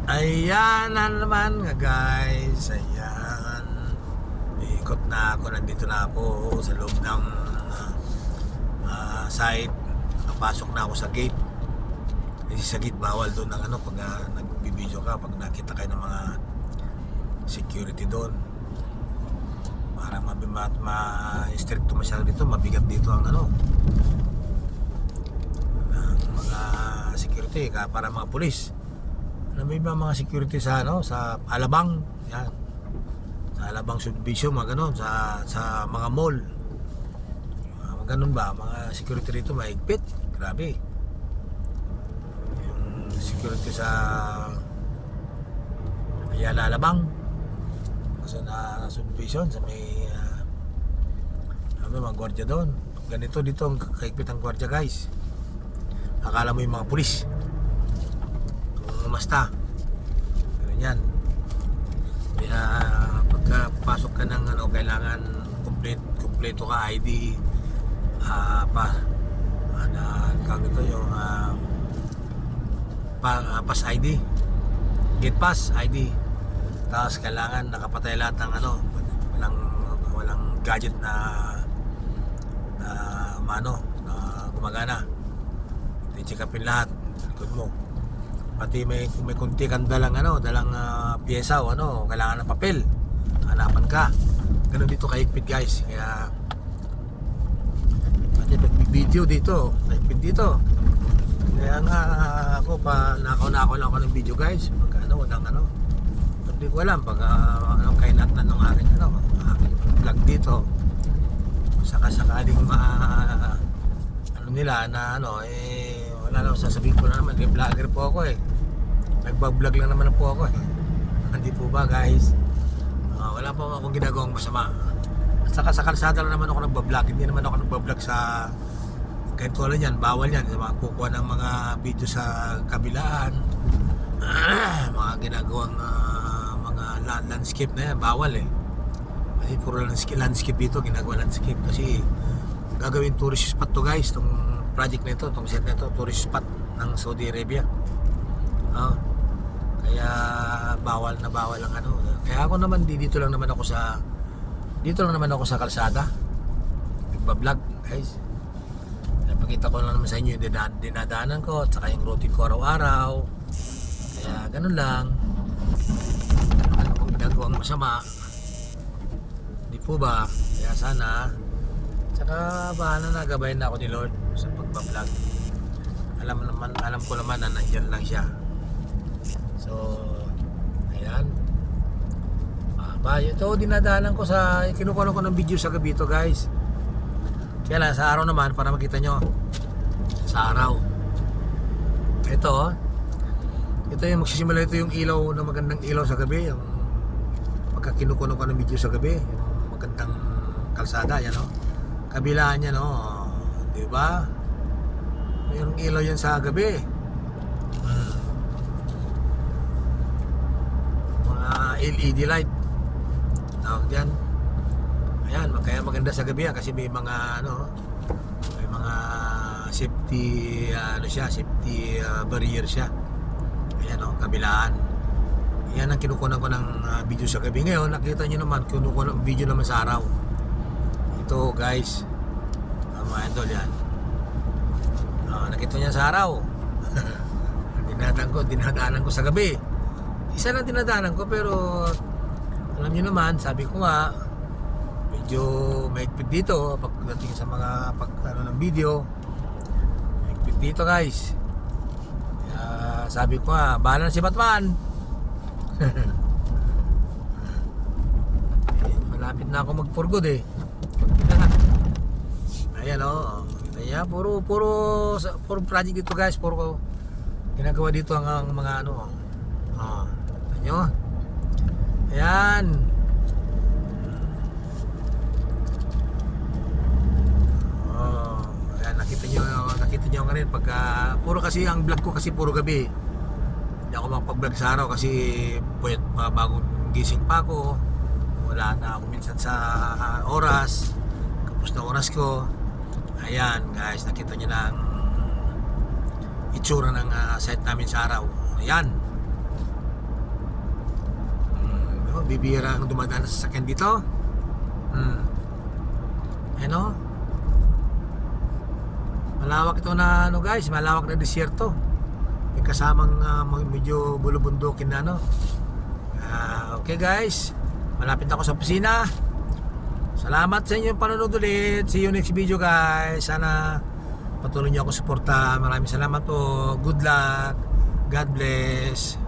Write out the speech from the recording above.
Ayan na naman nga guys. Ayan. Ikot na ako. Nandito na ako sa loob ng site. Napasok na ako sa gate. Kasi sa gate bawal doon ng ano pag nagbibideo ka. Pag nakita kayo ng mga security doon. Para ma-stricto masyado dito. Mabigat dito ang ano. Ang mga security. Para mga pulis. May mga security sa ano sa Alabang, yan. Sa Alabang Subdivision, mga ganun sa mga mall. Mga ganun ba, mga security rito mahigpit. Grabe. Yung security sa Ayala Alabang. Sa Subdivision sa may mga gwardiya doon. Ganito dito ang kahigpit ang gwardiya, guys. Akala mo yung mga pulis. Umasta. Ganun yan. Kaya pagkapasok ka ng ano, kailangan kompleto ka ID ito yung pass ID, gate pass ID. Tapos kailangan nakapatay lahat ng ano, walang gadget na gumagana. I-check upin lahat likod mo. Pati kung may kunti kang dalang piyesa o ano, kailangan ng papel, hanapan ka. Ganun dito kahigpit, guys. Kaya pati video dito kahigpit dito. Kaya nga ako pa nakaw lang ako ng video, guys. Pag walang hindi ko alam pag anong kainatnan ng aking vlog dito. Sakaling nila na wala na, sasabihin ko na naman, vlogger po ako nagbablog lang naman po ako hindi po ba, guys? Wala po akong ginagawang masama. At saka sa kalsada lang naman ako nagbablog, hindi naman ako nagbablog sa kahit ko lang yan, bawal yan sa mga kukuha ng mga video sa kabilaan. Mga ginagawang mga landscape na yan, bawal kasi puro landscape dito, ginagawa landscape kasi gagawin tourist spot to, guys. Itong project na ito, itong set na ito, tourist spot ng Saudi Arabia. Kaya bawal ang ano. Kaya ako naman dito lang naman ako sa kalsada nagbablog, guys. Napakita ko lang naman sa inyo yung dinadaanan ko at saka yung routine ko araw-araw. Kaya ganun lang. Ano kung ginagawang masama, hindi po ba? Kaya sana saka bahala na, gabayan na ako ni Lord sa pagbablog. Alam ko naman na nandiyan lang siya. So ayan. Ito dinadaanan ko kinukuha ko ng video sa gabi ito, guys. Kaya lang sa araw naman para makita nyo. Sa araw. Ito yung magsisimula, ito yung ilaw na magandang ilaw sa gabi. Yung pagka kinukuha ko ng video sa gabi, yung magandang kalsada, yan kabilaan niya, di ba? Mayroong ilaw yan sa gabi. Mga LED light. Tawag yan. Ayan, kaya maganda sa gabi yan kasi may mga safety safety barrier siya. Ayan kabilaan. Yan ang kinukunan ko ng video sa gabi. Ngayon, nakita niyo naman, kinukunan ng video naman sa araw. Ito, guys, mga idol, yan. Nakita niya sa araw. Dinadaanan ko sa gabi. Isa lang dinadaanan ko, pero alam niyo naman, sabi ko nga, medyo mahigpit dito pagdating sa mga ng video. Mahigpit dito, guys. Kaya sabi ko nga, bahala na si Batman. Malapit na ako mag-for-good Ayan kaya puro project dito, guys. Puro ginagawa dito ang mga ayan. Ayan, nakita nyo nga rin pagka puro kasi ang vlog ko kasi puro gabi. Hindi ako makapag-vlog sa araw kasi bagong gising pa ako. Wala na ako minsan sa oras. Kapos na oras ko. Ayan, guys, nakita nyo na ang itsura ng site namin sa araw. Ayan. bibira ang dumadaan sa sasakyan dito. Ano? Malawak ito na ano guys, malawak na disyerto. May kasamang medyo bulubundukin na ano. Okay guys, malapit ako sa opisina. Salamat sa inyong panonood ulit. See you next video guys. Sana patuloy niyo ako suporta. Maraming salamat po. Good luck. God bless.